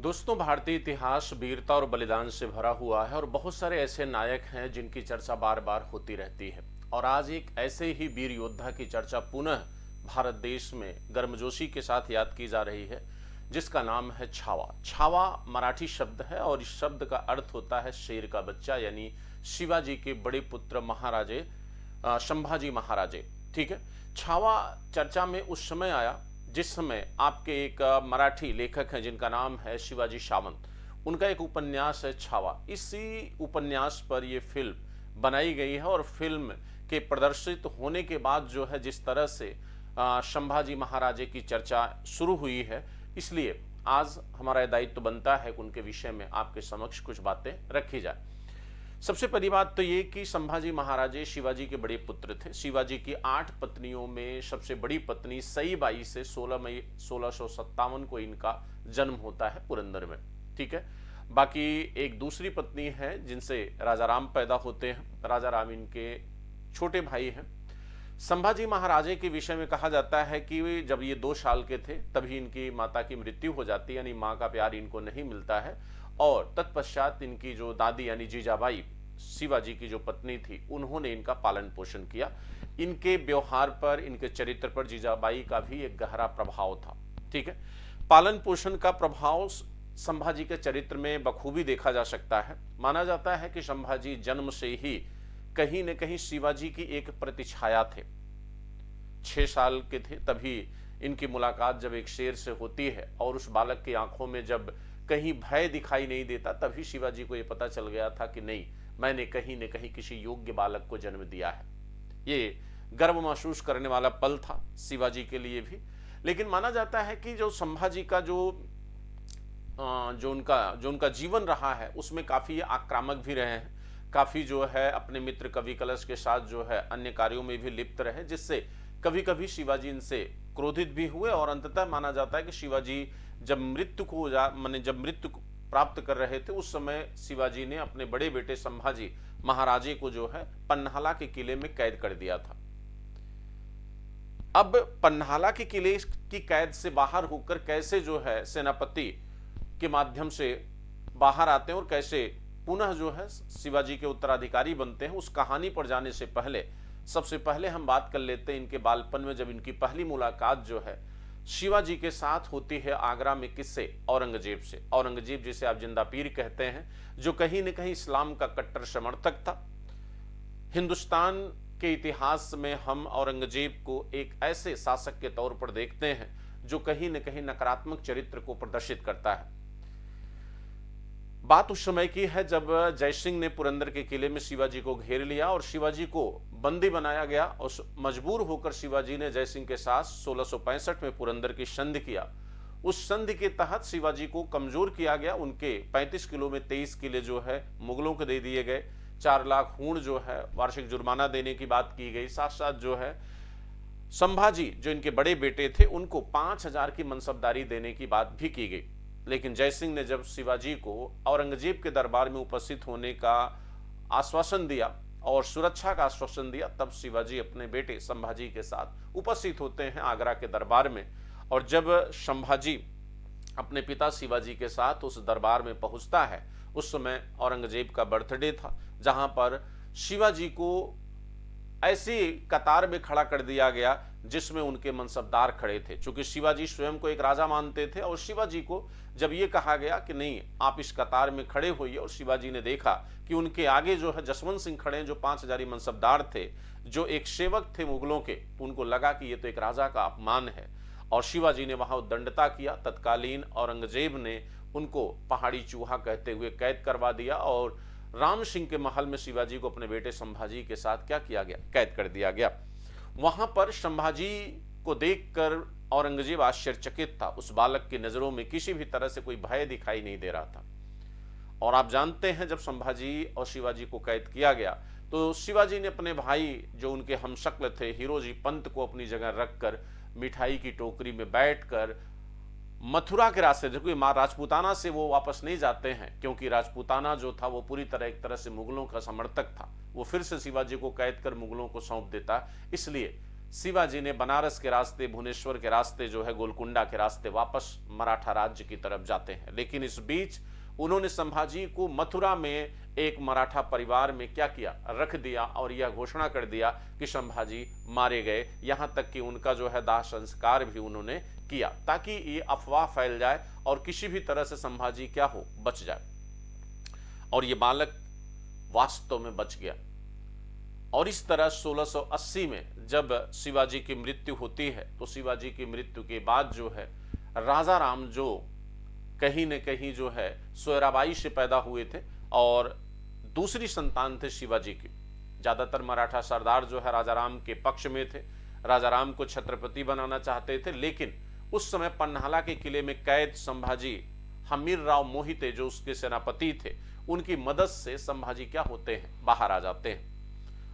दोस्तों, भारतीय इतिहास वीरता और बलिदान से भरा हुआ है और बहुत सारे ऐसे नायक हैं जिनकी चर्चा बार बार होती रहती है। और आज एक ऐसे ही वीर योद्धा की चर्चा पुनः भारत देश में गर्मजोशी के साथ याद की जा रही है, जिसका नाम है छावा। छावा मराठी शब्द है और इस शब्द का अर्थ होता है शेर का बच्चा, यानी शिवाजी के बड़े पुत्र महाराजे संभाजी महाराजे। ठीक है। छावा चर्चा में उस समय आया जिस समय आपके एक मराठी लेखक हैं जिनका नाम है शिवाजी सावंत। उनका एक उपन्यास है छावा। इसी उपन्यास पर यह फिल्म बनाई गई है और फिल्म के प्रदर्शित होने के बाद जो है जिस तरह से संभाजी महाराजे की चर्चा शुरू हुई है, इसलिए आज हमारा दायित्व बनता है कि उनके विषय में आपके समक्ष कुछ बातें रखी जाए। सबसे पहली बात तो ये कि संभाजी महाराजे शिवाजी के बड़े पुत्र थे। शिवाजी की 8 पत्नियों में सबसे बड़ी पत्नी सईबाई से 16 मई 1657 को इनका जन्म होता है पुरंदर में। ठीक है। बाकी एक दूसरी पत्नी है जिनसे राजा राम पैदा होते हैं। राजा राम इनके छोटे भाई हैं। संभाजी महाराजे के विषय में कहा जाता है कि जब ये 2 साल के थे तभी इनकी माता की मृत्यु हो जाती है, यानी माँ का प्यार इनको नहीं मिलता है। और तत्पश्चात इनकी जो दादी यानी जीजाबाई, शिवाजी की जो पत्नी थी, उन्होंने इनका पालन पोषण किया। इनके व्यवहार पर, इनके चरित्र पर जीजाबाई का भी एक गहरा प्रभाव था। ठीक है। पालन पोषण का प्रभाव संभाजी के चरित्र में बखूबी देखा जा सकता है। माना जाता है कि संभाजी जन्म से ही कहीं न कहीं शिवाजी की एक प्रतिछाया थे। 6 साल के थे तभी इनकी मुलाकात जब एक शेर से होती है और उस बालक की आंखों में जब कहीं भय दिखाई नहीं देता, तभी शिवाजी को यह पता चल गया था कि नहीं, मैंने कहीं न कहीं किसी योग्य बालक को जन्म दिया है। ये गर्व महसूस करने वाला पल था शिवाजी के लिए भी। लेकिन माना जाता है कि जो संभाजी का जो उनका जीवन रहा है उसमें काफी आक्रामक भी रहे हैं। काफी जो है अपने मित्र कवि कलश के साथ जो है अन्य कार्यों में भी लिप्त रहे, जिससे कभी कभी शिवाजी इनसे क्रोधित भी हुए। और अंततः माना जाता है कि शिवाजी जब मृत्यु प्राप्त कर रहे थे उस समय शिवाजी ने अपने बड़े बेटे संभाजी महाराजे को जो है पन्हाला के किले में कैद कर दिया था। अब पन्हाला के किले की कैद से बाहर होकर कैसे जो है सेनापति के माध्यम से बाहर आते हैं और कैसे पुनः जो है शिवाजी के उत्तराधिकारी बनते हैं, उस कहानी पर जाने से पहले सबसे पहले हम बात कर लेते हैं इनके बालपन में, जब इनकी पहली मुलाकात जो है शिवाजी के साथ होती है आगरा में। किससे? औरंगजेब से। औरंगजेब जिसे आप जिंदा पीर कहते हैं, जो कहीं न कहीं इस्लाम का कट्टर समर्थक था। हिंदुस्तान के इतिहास में हम औरंगजेब को एक ऐसे शासक के तौर पर देखते हैं जो कहीं न कहीं नकारात्मक चरित्र को प्रदर्शित करता है। बात उस समय की है जब जयसिंह ने पुरंदर के किले में शिवाजी को घेर लिया और शिवाजी को बंदी बनाया गया। और मजबूर होकर शिवाजी ने जयसिंह के साथ 1665 में पुरंदर की संधि किया। उस संधि के तहत शिवाजी को कमजोर किया गया। उनके 35 किलो में 23 किले जो है मुगलों को दे दिए गए। 4 लाख हूण जो है वार्षिक जुर्माना देने की बात की गई। साथ साथ जो है संभाजी जो इनके बड़े बेटे थे उनको 5000 की मनसबदारी देने की बात भी की गई। लेकिन जयसिंह ने जब शिवाजी को औरंगजेब के दरबार में उपस्थित होने का आश्वासन दिया और सुरक्षा का आश्वासन दिया, तब शिवाजी अपने बेटे संभाजी के साथ उपस्थित होते हैं आगरा के दरबार में। और जब संभाजी अपने पिता शिवाजी के साथ उस दरबार में पहुंचता है, उस समय औरंगजेब का बर्थडे था, जहां पर शिवाजी को ऐसी कतार में खड़ा कर दिया गया जिसमें उनके मनसबदार खड़े थे। चूंकि शिवाजी स्वयं को एक राजा मानते थे और शिवाजी को जब ये कहा गया कि नहीं, आप इस कतार में खड़े होइए, और शिवाजी ने देखा कि उनके आगे जो है जसवंत सिंह खड़े हैं जो 5000 मनसबदार थे, जो एक सेवक थे मुगलों के, उनको लगा कि ये तो एक राजा का अपमान है और शिवाजी ने वहां उद्दंडता किया। तत्कालीन औरंगजेब ने उनको पहाड़ी चूहा कहते हुए कैद करवा दिया और राम सिंह के महल में शिवाजी को अपने बेटे संभाजी के साथ क्या किया गया? कैद कर दिया गया। वहां पर संभाजी को देखकर औरंगजेब आश्चर्यचकित था। उस बालक की नजरों में किसी भी तरह से कोई भय दिखाई नहीं दे रहा था। और आप जानते हैं जब संभाजी और शिवाजी को कैद किया गया तो शिवाजी ने अपने भाई जो उनके हमशक्ल थे हीरोजी पंत को अपनी जगह रखकर मिठाई की टोकरी में बैठकर मथुरा के रास्ते, देखो माँ राजपूताना से वो वापस नहीं जाते हैं क्योंकि राजपूताना जो था वो पूरी तरह एक तरह से मुगलों का समर्थक था। वो फिर से शिवाजी को कैद कर मुगलों को सौंप देता। इसलिए शिवाजी ने बनारस के रास्ते, भुवनेश्वर के रास्ते जो है, गोलकुंडा के रास्ते वापस मराठा राज्य की तरफ जाते हैं। लेकिन इस बीच उन्होंने संभाजी को मथुरा में एक मराठा परिवार में क्या किया, रख दिया और यह घोषणा कर दिया कि संभाजी मारे गए। यहां तक कि उनका जो है दाह संस्कार भी उन्होंने किया, ताकि ये अफवाह फैल जाए और किसी भी तरह से संभाजी क्या हो, बच जाए। और ये बालक वास्तव में बच गया। और इस तरह 1680 में जब शिवाजी की मृत्यु होती है, तो शिवाजी की मृत्यु के बाद जो है राजा राम, जो कहीं न कहीं जो है सोयराबाई से पैदा हुए थे और दूसरी संतान थे शिवाजी की। ज्यादातर मराठा सरदार जो है राजा राम के पक्ष में थे, राजा राम को छत्रपति बनाना चाहते थे। लेकिन उस समय पन्हाला के किले में कैद संभाजी हमीरराव मोहिते, जो उसके सेनापति थे, उनकी मदद से संभाजी क्या होते हैं, बाहर आ जाते हैं।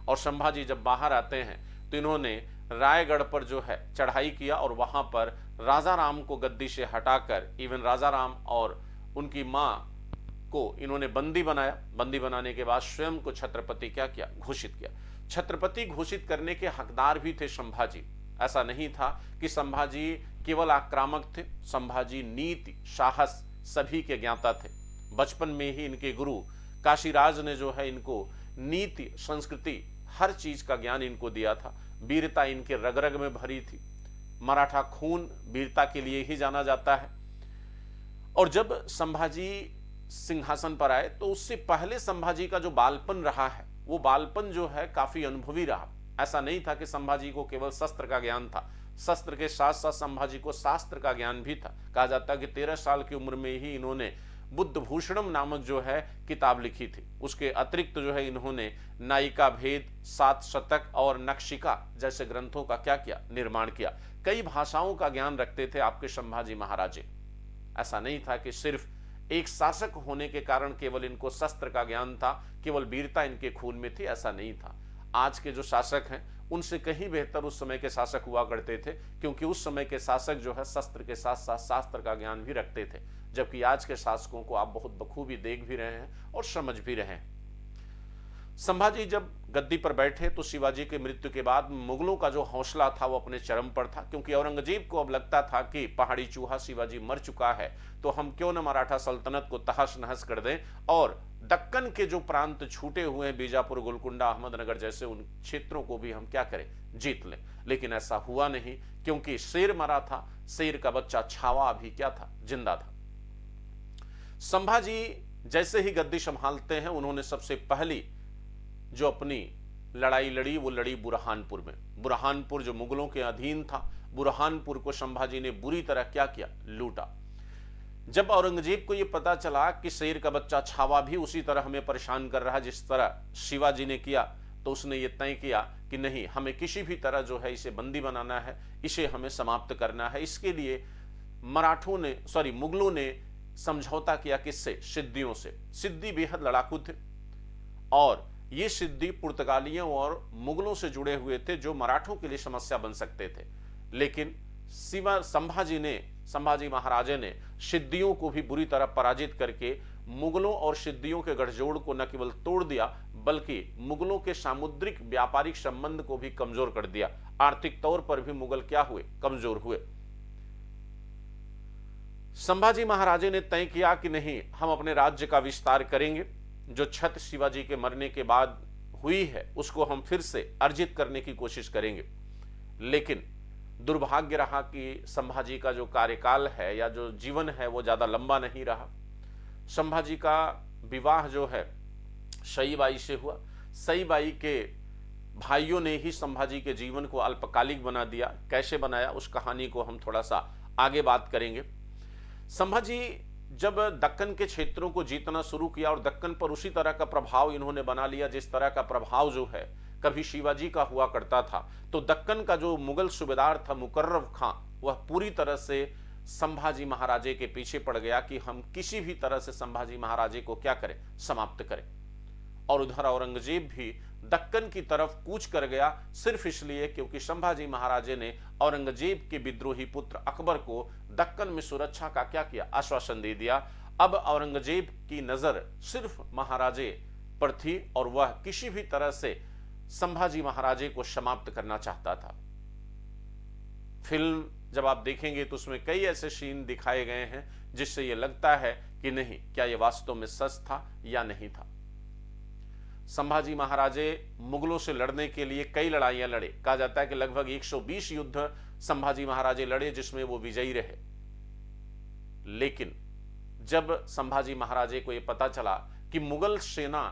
और संभाजी जब बाहर आते हैं तो इन्होंने रायगढ़ पर जो है चढ़ाई किया और वहां पर राजा राम को गद्दी से हटाकर इवन राजा राम और उनकी मां को इन्होंने बंदी बनाया। बंदी बनाने के बाद स्वयं को छत्रपति क्या किया, घोषित किया। छत्रपति घोषित करने के हकदार भी थे संभाजी। ऐसा नहीं था कि संभाजी केवल आक्रामक थे, संभाजी नीति, साहस सभी के ज्ञाता थे। बचपन में ही इनके गुरु काशीराज ने जो है इनको नीति, संस्कृति, हर चीज का ज्ञान इनको दिया था। वीरता इनके रग रग में भरी थी। मराठा खून वीरता के लिए ही जाना जाता है। और जब संभाजी सिंहासन पर आए तो उससे पहले संभाजी का जो बालपन रहा है, वो बालपन जो है काफी अनुभवी रहा। ऐसा नहीं था कि संभाजी को केवल शस्त्र का ज्ञान था, शस्त्र के साथ साथ संभाजी को शास्त्र का ज्ञान भी था। कहा जाता है कि 13 साल की उम्र में ही इन्होंने बुद्ध भूषणम नामक जो है किताब लिखी थी। उसके अतिरिक्त जो है इन्होंने नायिका भेद, 7 शतक और नक्शिका जैसे ग्रंथों का क्या किया, निर्माण किया। कई भाषाओं का ज्ञान रखते थे आपके संभाजी महाराजे। ऐसा नहीं था कि सिर्फ एक शासक होने के कारण केवल इनको शस्त्र का ज्ञान था, केवल वीरता इनके खून में थी, ऐसा नहीं था। आज के जो शासक हैं उनसे कहीं बेहतर उस समय के शासक हुआ करते थे, क्योंकि उस समय के शासक जो है शस्त्र के साथ साथ शास्त्र का ज्ञान भी रखते थे। जबकि आज के शासकों को आप बहुत बखूबी देख भी रहे हैं और समझ भी रहे हैं। संभाजी जब गद्दी पर बैठे तो शिवाजी की मृत्यु के बाद मुगलों का जो हौसला था वो अपने चरम पर था, क्योंकि औरंगजेब को अब लगता था कि पहाड़ी चूहा शिवाजी मर चुका है, तो हम क्यों न मराठा सल्तनत को तहस नहस कर दें और दक्कन के जो प्रांत छूटे हुए हैं, बीजापुर, गोलकुंडा, अहमदनगर जैसे उन क्षेत्रों को भी हम क्या करें, जीत लें। लेकिन ऐसा हुआ नहीं, क्योंकि शेर मरा था, शेर का बच्चा छावा अभी क्या था, जिंदा था। संभाजी जैसे ही गद्दी संभालते हैं, उन्होंने सबसे पहली जो अपनी लड़ाई लड़ी वो लड़ी बुरहानपुर में। बुरहानपुर जो मुगलों के अधीन था, बुरहानपुर को संभाजी ने बुरी तरह क्या किया, लूटा। जब औरंगजेब को यह पता चला कि शेर का बच्चा छावा भी उसी तरह हमें परेशान कर रहा है जिस तरह शिवाजी ने किया, तो उसने ये तय किया कि नहीं, हमें किसी भी तरह जो है इसे बंदी बनाना है, इसे हमें समाप्त करना है। इसके लिए मुगलों ने समझौता किया किससे, सिद्दियों से। सिद्दी बेहद लड़ाकू थे और ये सिद्दी पुर्तगालियों और मुगलों से जुड़े हुए थे, जो मराठों के लिए समस्या बन सकते थे। लेकिन संभाजी महाराजे ने सिद्दियों को भी बुरी तरह पराजित करके मुगलों और सिद्दियों के गठजोड़ को न केवल तोड़ दिया, बल्कि मुगलों के सामुद्रिक व्यापारिक संबंध को भी कमजोर कर दिया। आर्थिक तौर पर भी मुगल क्या हुए, कमजोर हुए। संभाजी महाराजे ने तय किया कि नहीं, हम अपने राज्य का विस्तार करेंगे। जो क्षत शिवाजी के मरने के बाद हुई है उसको हम फिर से अर्जित करने की कोशिश करेंगे। लेकिन दुर्भाग्य रहा कि संभाजी का जो कार्यकाल है या जो जीवन है वो ज्यादा लंबा नहीं रहा। संभाजी का विवाह जो है सईबाई से हुआ। सईबाई के भाइयों ने ही संभाजी के जीवन को अल्पकालिक बना दिया। कैसे बनाया, उस कहानी को हम थोड़ा सा आगे बात करेंगे। संभाजी जब दक्कन के क्षेत्रों को जीतना शुरू किया और दक्कन पर उसी तरह का प्रभाव इन्होंने बना लिया जिस तरह का प्रभाव जो है कभी शिवाजी का हुआ करता था, तो दक्कन का जो मुगल सूबेदार था मुकर्रब खां, वह पूरी तरह से संभाजी महाराजे के पीछे पड़ गया कि हम किसी भी तरह से संभाजी महाराजे को क्या करें, समाप्त करें। और उधर औरंगजेब भी दक्कन की तरफ कूच कर गया, सिर्फ इसलिए क्योंकि संभाजी महाराजे ने औरंगजेब के विद्रोही पुत्र अकबर को दक्कन में सुरक्षा का क्या किया, आश्वासन दे दिया। अब औरंगजेब की नजर सिर्फ महाराजे पर थी और वह किसी भी तरह से संभाजी महाराजे को समाप्त करना चाहता था। फिल्म जब आप देखेंगे तो उसमें कई ऐसे सीन दिखाए गए हैं जिससे यह लगता है कि नहीं, क्या यह वास्तव में सच था या नहीं था। संभाजी महाराजे मुगलों से लड़ने के लिए कई लड़ाइयां लड़े। कहा जाता है कि लगभग 120 युद्ध संभाजी महाराजे लड़े जिसमें वो विजयी रहे। लेकिन जब संभाजी महाराजे को यह पता चला कि मुगल सेना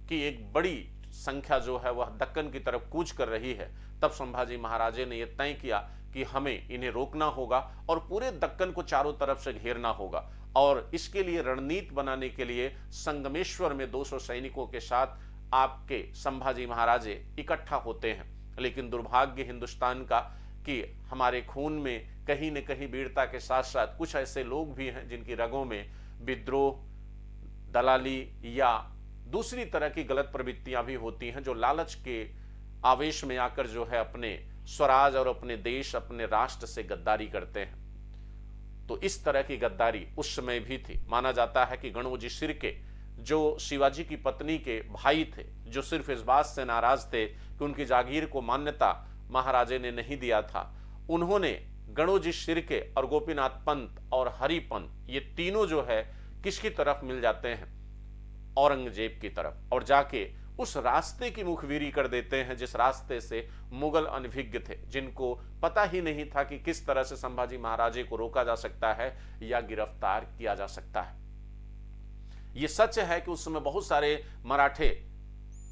की एक बड़ी संख्या जो है वह दक्कन की तरफ कूच कर रही है, तब संभाजी महाराजे ने यह तय किया कि हमें इन्हें रोकना होगा और पूरे दक्कन को चारों तरफ से घेरना होगा। और इसके लिए रणनीति बनाने के लिए संगमेश्वर में 200 सैनिकों के साथ आपके संभाजी महाराजे इकट्ठा होते हैं। लेकिन दुर्भाग्य हिंदुस्तान का कि हमारे खून में कहीं न कहीं वीरता के साथ साथ कुछ ऐसे लोग भी हैं जिनकी रगों में विद्रोह, दलाली या दूसरी तरह की गलत प्रवृत्तियां भी होती हैं, जो लालच के आवेश में आकर जो है अपने स्वराज और अपने देश, अपने राष्ट्र से गद्दारी करते हैं। तो इस तरह की गद्दारी उस समय भी थी। माना जाता है कि गणोजी शिर्के जो शिवाजी की पत्नी के भाई थे, जो सिर्फ इस बात से नाराज थे कि उनकी जागीर को मान्यता महाराजे ने नहीं दिया था, उन्होंने गणोजी शिर्के और गोपीनाथ पंत और हरिपंत ये तीनों जो है किसकी तरफ मिल जाते हैं, औरंगजेब की तरफ, और जाके उस रास्ते की मुखबिरी कर देते हैं जिस रास्ते से मुगल अनभिज्ञ थे, जिनको पता ही नहीं था कि किस तरह से संभाजी महाराजे को रोका जा सकता है या गिरफ्तार किया जा सकता है। यह सच है कि उस समय बहुत सारे मराठे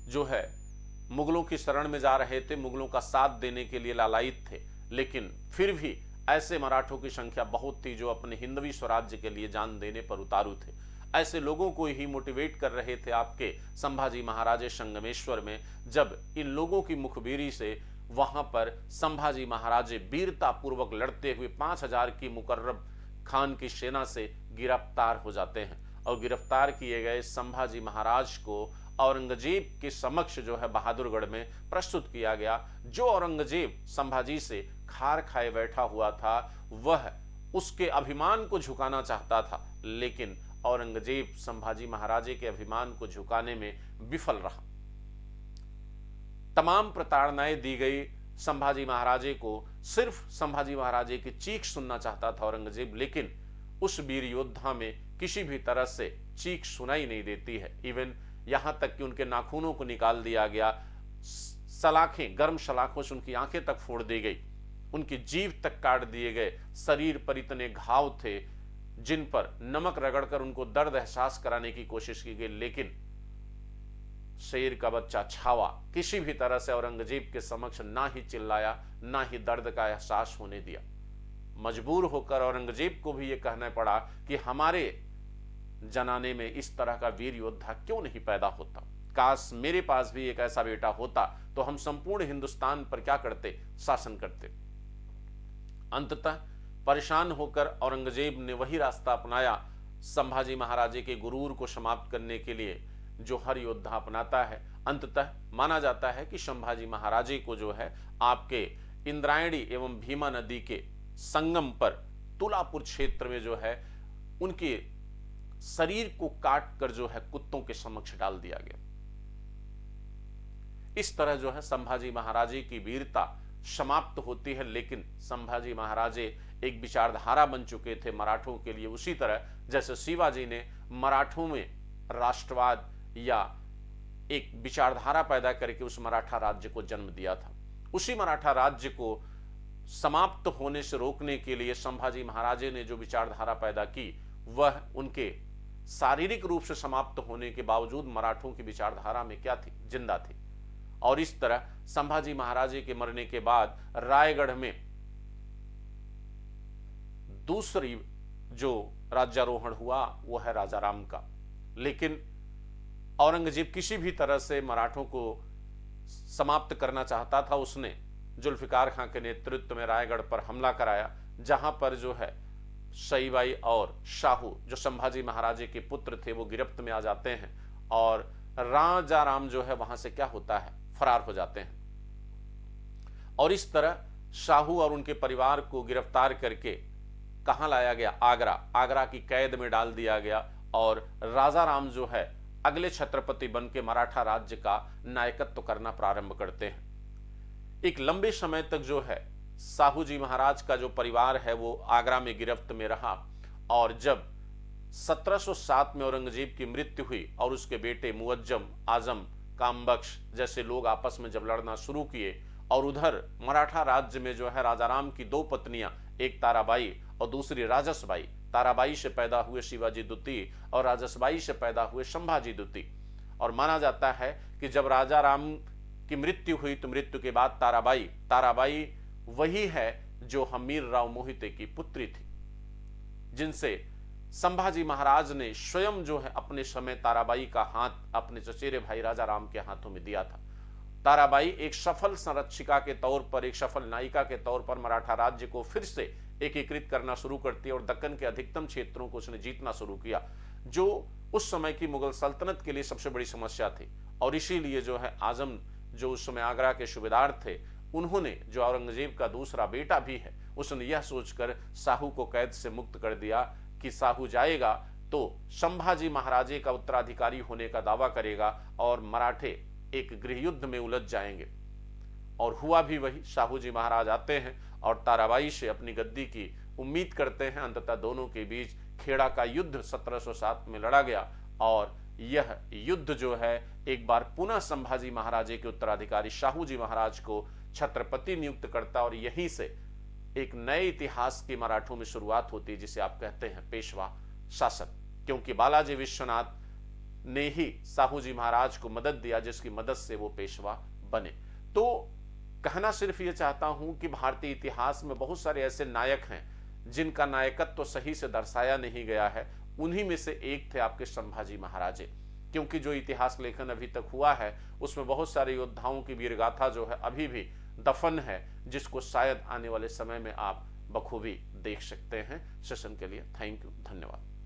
जो है मुगलों की शरण में जा रहे थे, मुगलों का साथ देने के लिए लालायित थे, लेकिन फिर भी ऐसे मराठों की संख्या बहुत थी जो अपने हिंदवी स्वराज्य के लिए जान देने पर उतारू थे। ऐसे लोगों को ही मोटिवेट कर रहे थे आपके संभाजी महाराजे संगमेश्वर में, जब इन लोगों की मुखबिरी से वहां पर संभाजी महाराजे वीरता पूर्वक लड़ते हुए 5000 की मुकर्रब खान की सेना से गिरफ्तार हो जाते हैं। और गिरफ्तार किए गए संभाजी महाराज को औरंगजेब के समक्ष जो है बहादुरगढ़ में प्रस्तुत किया गया। जो औरंगजेब संभाजी से खार खाए बैठा हुआ था, वह उसके अभिमान को झुकाना चाहता था, लेकिन औरंगजेब संभाजी महाराजे के अभिमान को झुकाने में विफल रहा। तमाम प्रताड़नाएं दी गई संभाजी महाराजे को, सिर्फ संभाजी महाराजे की चीख सुनना चाहता था औरंगजेब, लेकिन उस वीर योद्धा में किसी भी तरह से चीख सुनाई नहीं देती है। इवन यहां तक कि उनके नाखूनों को निकाल दिया गया, सलाखें, गर्म सलाखों से उनकी आंखें तक फोड़ दी गई, उनकी जीभ तक काट दिए गए, शरीर पर इतने घाव थे जिन पर नमक रगड़कर उनको दर्द एहसास कराने की कोशिश की गई, लेकिन शेर का बच्चा छावा किसी भी तरह से औरंगजेब के समक्ष ना ही चिल्लाया, ना ही दर्द का एहसास होने दिया। मजबूर होकर औरंगजेब को भी यह कहना पड़ा कि हमारे जनाने में इस तरह का वीर योद्धा क्यों नहीं पैदा होता। काश मेरे पास भी एक ऐसा बेटा होता तो हम संपूर्ण हिंदुस्तान पर क्या करते, शासन करते। अंततः परेशान होकर औरंगजेब ने वही रास्ता अपनाया संभाजी महाराजे के गुरूर को समाप्त करने के लिए जो हर योद्धा अपनाता है। अंततः माना जाता है कि संभाजी महाराजे को जो है आपके इंद्रायणी एवं भीमा नदी के संगम पर तुलापुर क्षेत्र में जो है उनके शरीर को काट कर जो है कुत्तों के समक्ष डाल दिया गया। इस तरह जो है संभाजी महाराजे की वीरता समाप्त होती है। लेकिन संभाजी महाराजे एक विचारधारा बन चुके थे मराठों के लिए, उसी तरह जैसे शिवाजी ने मराठों में राष्ट्रवाद या एक विचारधारा पैदा करके उस मराठा राज्य को जन्म दिया था। उसी मराठा राज्य को समाप्त होने से रोकने के लिए संभाजी महाराजे ने जो विचारधारा पैदा की, वह उनके शारीरिक रूप से समाप्त होने के बावजूद मराठों की विचारधारा में क्या थी, जिंदा थी। और इस तरह संभाजी महाराजे के मरने के बाद रायगढ़ में दूसरी जो राज्यारोहण हुआ वो है राजा राम का। लेकिन औरंगजेब किसी भी तरह से मराठों को समाप्त करना चाहता था। उसने जुल्फिकार खां के नेतृत्व में रायगढ़ पर हमला कराया, जहां पर जो है सईबाई और शाहू जो संभाजी महाराजे के पुत्र थे वो गिरफ्त में आ जाते हैं और राजा राम जो है वहां से क्या होता है, फरार हो जाते हैं। और इस तरह शाहू और उनके परिवार को गिरफ्तार करके कहां लाया गया, आगरा। आगरा की कैद में डाल दिया गया और राजा राम जो है अगले छत्रपति बन के मराठा राज्य का नायकत्व करना प्रारंभ करते हैं। एक लंबे समय तक जो है साहू जी महाराज का जो परिवार है वो आगरा में गिरफ्त में रहा, और जब 1707 में औरंगजेब की मृत्यु हुई और उसके बेटे मुअज्जम, आजम, कामबख्श जैसे लोग आपस में जब लड़ना शुरू किए, और उधर मराठा राज्य में जो है राजाराम की दो पत्नियां, एक ताराबाई और दूसरी राजसबाई, ताराबाई से पैदा हुए शिवाजी द्वितीय और राजसबाई से पैदा हुए संभाजी द्वितीय। और माना जाता है कि जब राजा राम की मृत्यु हुई तो मृत्यु के बाद ताराबाई वही है जो हमीर राव मोहिते की पुत्री थी, जिनसे संभाजी महाराज ने स्वयं जो है अपने समय ताराबाई का हाथ अपने चचेरे भाई राजा राम के हाथों में दिया था। ताराबाई एक सफल संरक्षिका के तौर पर, एक सफल नायिका के तौर पर मराठा राज्य को फिर से एकीकृत करना शुरू करती है और दक्कन के अधिकतम क्षेत्रों को उसने जीतना शुरू किया, जो उस समय की मुगल सल्तनत के लिए सबसे बड़ी समस्या थी। और इसीलिए जो है आजम, जो उस समय आगरा के सूबेदार थे, उन्होंने, जो औरंगजेब का दूसरा बेटा भी है, उसने यह सोचकर साहू को कैद से मुक्त कर दिया कि साहू जाएगा तो संभाजी महाराजे का उत्तराधिकारी होने का दावा करेगा और मराठे एक गृह युद्ध में उलझ जाएंगे। और हुआ भी वही। साहू जी महाराज आते हैं और ताराबाई से अपनी गद्दी की उम्मीद करते हैं। अंततः दोनों के बीच खेड़ा का युद्ध 1707 में लड़ा गया, और यह युद्ध जो है एक बार पुनः संभाजी महाराजे के उत्तराधिकारी साहू जी महाराज को छत्रपति नियुक्त करता, और यहीं से एक नए इतिहास की मराठों में शुरुआत होती है, जिसे आप कहते हैं पेशवा शासन, क्योंकि बालाजी विश्वनाथ ने ही साहू जी महाराज को मदद दिया, जिसकी मदद से वो पेशवा बने। तो कहना सिर्फ ये चाहता हूं कि भारतीय इतिहास में बहुत सारे ऐसे नायक हैं जिनका नायकत्व तो सही से दर्शाया नहीं गया है। उन्हीं में से एक थे आपके संभाजी महाराजे, क्योंकि जो इतिहास लेखन अभी तक हुआ है उसमें बहुत सारे योद्धाओं की वीरगाथा जो है अभी भी दफन है, जिसको शायद आने वाले समय में आप बखूबी देख सकते हैं। सेशन के लिए थैंक यू, धन्यवाद।